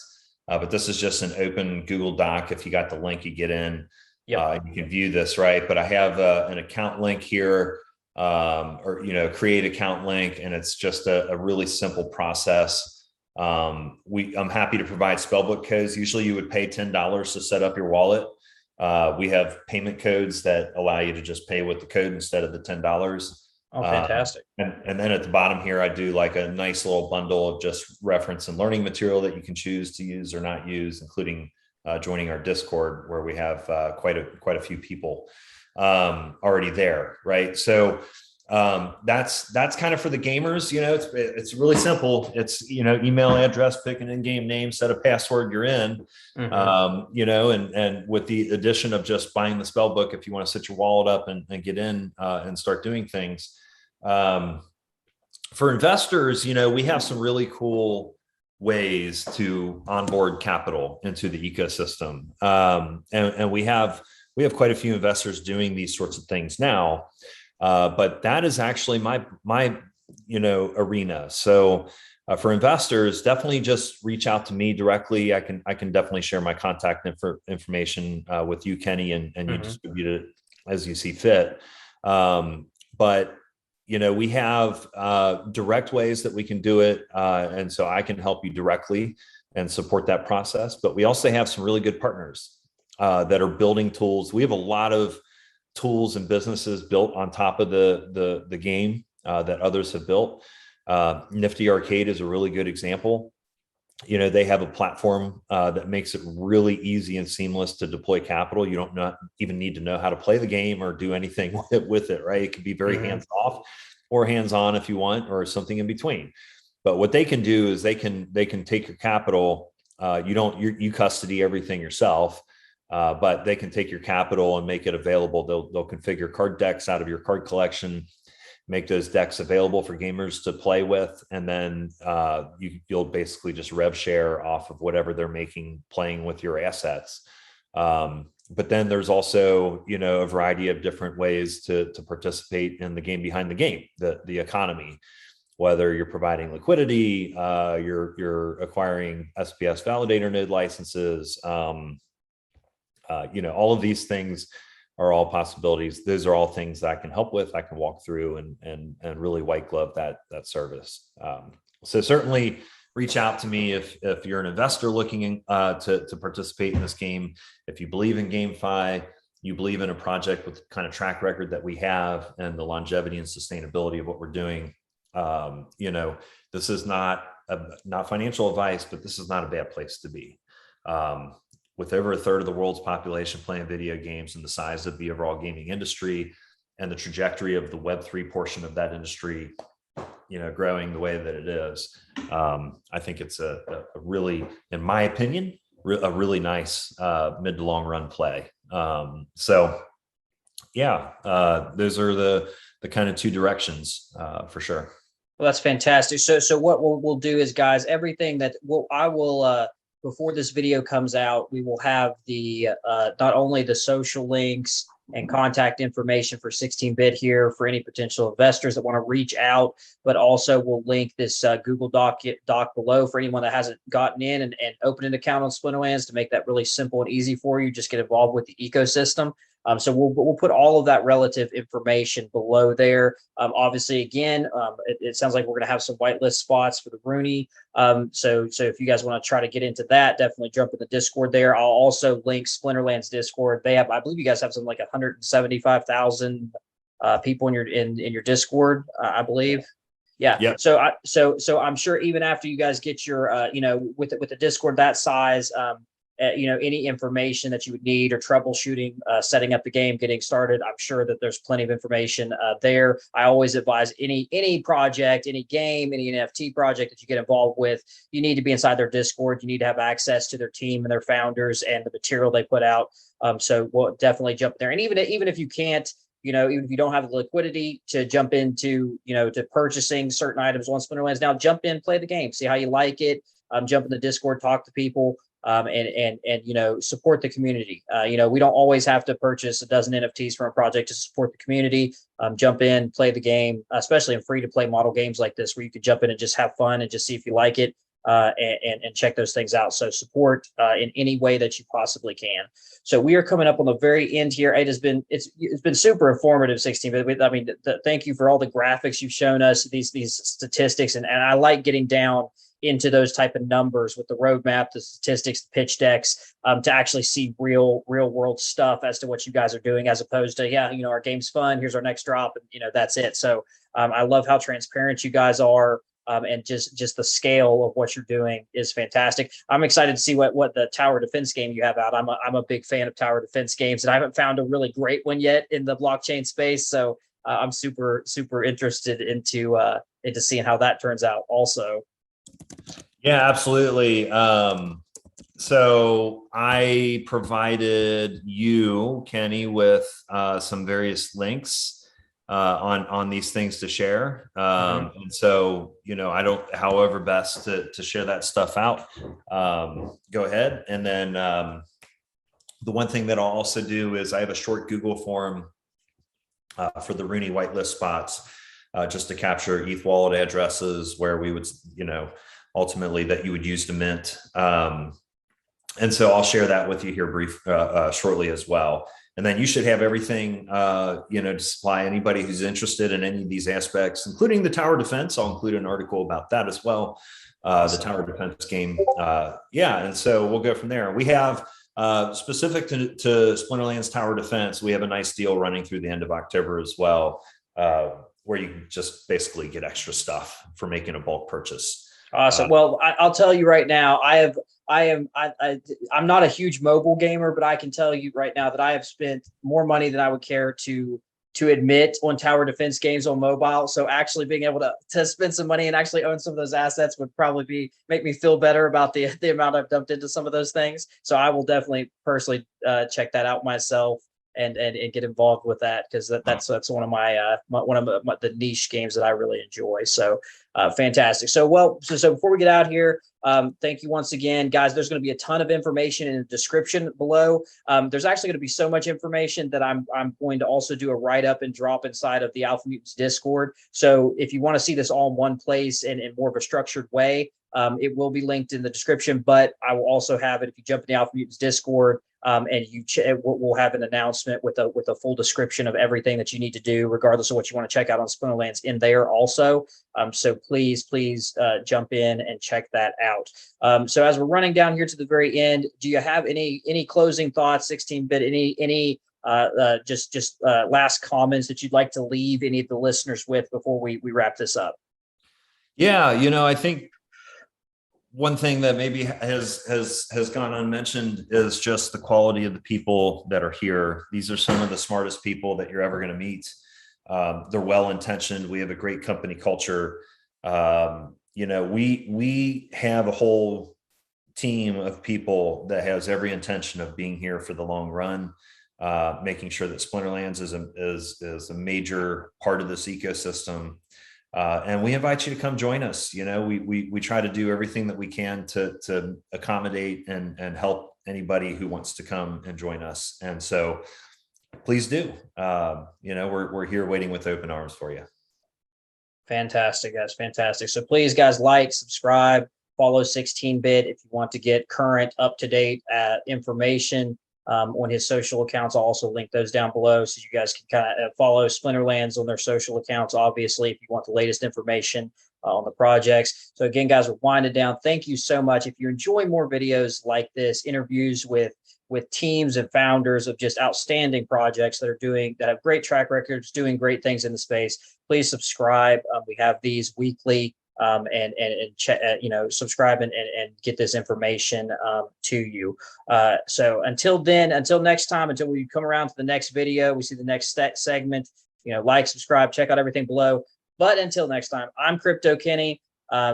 but this is just an open Google Doc. If you got the link, you get in.
Yep.
You can view this, right? But I have an account link here, or create account link, and it's just a really simple process. I'm happy to provide spellbook codes. Usually you would pay $10 to set up your wallet. We have payment codes that allow you to just pay with the code instead of the $10.
Oh, fantastic.
And then at the bottom here, I do like a nice little bundle of just reference and learning material that you can choose to use or not use, including joining our Discord, where we have quite a few people already there, right? So that's kind of for the gamers. It's really simple. It's email address, pick an in-game name, set a password, you're in. Mm-hmm. And with the addition of just buying the spell book, if you want to set your wallet up and get in and start doing things. For investors, we have some really cool ways to onboard capital into the ecosystem, and we have quite a few investors doing these sorts of things now. But that is actually my arena. So for investors, definitely just reach out to me directly. I can definitely share my contact information with you, Kenny, and you distribute it as you see fit. But we have direct ways that we can do it, and so I can help you directly and support that process. But we also have some really good partners that are building tools. We have a lot of tools and businesses built on top of the game that others have built. Nifty Arcade is a really good example. They have a platform that makes it really easy and seamless to deploy capital. You don't not even need to know how to play the game or do anything with it, right? It can be very hands off or hands on if you want, or something in between. But what they can do is they can take your capital. You custody everything yourself. But they can take your capital and make it available. They'll configure card decks out of your card collection, make those decks available for gamers to play with, and then you'll basically just rev share off of whatever they're making playing with your assets. But then there's also a variety of different ways to participate in the game behind the game, the economy. Whether you're providing liquidity, you're acquiring SPS validator node licenses. All of these things are all possibilities. Those are all things that I can help with. I can walk through and really white glove that service. So certainly reach out to me if you're an investor looking to participate in this game. If you believe in GameFi, you believe in a project with the kind of track record that we have and the longevity and sustainability of what we're doing. This is not financial advice, but this is not a bad place to be. With over a third of the world's population playing video games and the size of the overall gaming industry and the trajectory of the Web3 portion of that industry, growing the way that it is, I think it's a really, in my opinion, a really nice mid to long run play. Those are the kind of two directions for sure.
Well, that's fantastic. So what we'll do is, guys, everything that I will before this video comes out, we will have the not only the social links and contact information for 16-bit here for any potential investors that want to reach out, but also we'll link this Google Doc below for anyone that hasn't gotten in and opened an account on Splinterlands to make that really simple and easy for you. Just get involved with the ecosystem. So we'll put all of that relative information below there. Obviously, again, it sounds like we're going to have some whitelist spots for the Rooney. So if you guys want to try to get into that, definitely jump in the Discord there. I'll also link Splinterlands Discord. They have, I believe you guys have something like 175,000 people in your Discord, I believe. Yeah. Yep. So I'm sure even after you guys get your, with the Discord that size, any information that you would need or troubleshooting, setting up the game, getting started, I'm sure that there's plenty of information there. I always advise any project, any game, any NFT project that you get involved with, you need to be inside their Discord. You need to have access to their team and their founders and the material they put out. So we'll definitely jump there. And even if you can't, even if you don't have the liquidity to jump into, to purchasing certain items on Splinterlands, now jump in, play the game, see how you like it. Jump in the Discord, talk to people. And support the community. We don't always have to purchase a dozen NFTs from a project to support the community. Jump in, play the game, especially in free to play model games like this, where you could jump in and just have fun and just see if you like it, and check those things out. So support in any way that you possibly can. So we are coming up on the very end here. It's been super informative, 16. But I mean, thank you for all the graphics you've shown us, these statistics, and I like getting down into those type of numbers with the roadmap, the statistics, the pitch decks, to actually see real world stuff as to what you guys are doing, as opposed to, our game's fun, here's our next drop, and that's it. So I love how transparent you guys are, and just the scale of what you're doing is fantastic. I'm excited to see what the tower defense game you have out. I'm a big fan of tower defense games, and I haven't found a really great one yet in the blockchain space. So I'm super interested into seeing how that turns out also.
Yeah, absolutely. So I provided you, Kenny, with some various links on these things to share. And so, I don't, however best to share that stuff out, go ahead. And then the one thing that I'll also do is I have a short Google form for the Rooney whitelist spots, just to capture ETH wallet addresses where we would, ultimately that you would use to mint. And so I'll share that with you here shortly as well. And then you should have everything, to supply anybody who's interested in any of these aspects, including the tower defense. I'll include an article about that as well. The tower defense game. And so we'll go from there. We have, specific to Splinterlands tower defense, we have a nice deal running through the end of October as well, where you can just basically get extra stuff for making a bulk purchase.
Awesome. Well, I'll tell you right now, I'm not a huge mobile gamer, but I can tell you right now that I have spent more money than I would care to admit on tower defense games on mobile. So actually being able to spend some money and actually own some of those assets would probably make me feel better about the amount I've dumped into some of those things. So I will definitely personally check that out myself and get involved with that, because that's one of my the niche games that I really enjoy. So fantastic. So before we get out here, thank you once again, guys. There's going to be a ton of information in the description below. There's actually going to be so much information that I'm going to also do a write-up and drop inside of the Alpha Mutants Discord. So if you want to see this all in one place and in more of a structured way, it will be linked in the description, but I will also have it if you jump in the Alpha Mutants Discord. And we'll have an announcement with a full description of everything that you need to do, regardless of what you want to check out on Splinterlands, in there also. So please jump in and check that out. So as we're running down here to the very end, do you have any closing thoughts, 16-bit? Any last comments that you'd like to leave any of the listeners with before we wrap this up?
Yeah, I think one thing that maybe has gone unmentioned is just the quality of the people that are here. These are some of the smartest people that you're ever going to meet. They're well-intentioned. We have a great company culture. We have a whole team of people that has every intention of being here for the long run, making sure that Splinterlands is a major part of this ecosystem. And we invite you to come join us. We try to do everything that we can to accommodate and help anybody who wants to come and join us. And so please do. We're here waiting with open arms for you.
Fantastic, guys. Fantastic. So please, guys, like, subscribe, follow 16-bit if you want to get current, up-to-date information on his social accounts. I'll also link those down below so you guys can kind of follow Splinterlands on their social accounts, obviously, if you want the latest information on the projects. So again, guys, we're winding down. Thank you so much. If you enjoy more videos like this, interviews with teams and founders of just outstanding projects that have great track records, doing great things in the space, please subscribe. We have these weekly subscribe and get this information to you. So until next time, until we come around to the next video, we see the next segment, like, subscribe, check out everything below. But until next time, I'm Crypto Kenny.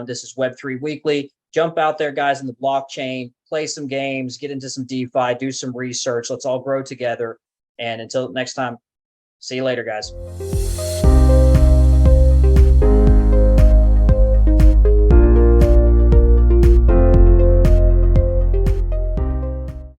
This is Web3 Weekly. Jump out there, guys, in the blockchain, play some games, get into some DeFi, do some research. Let's all grow together. And until next time, see you later, guys.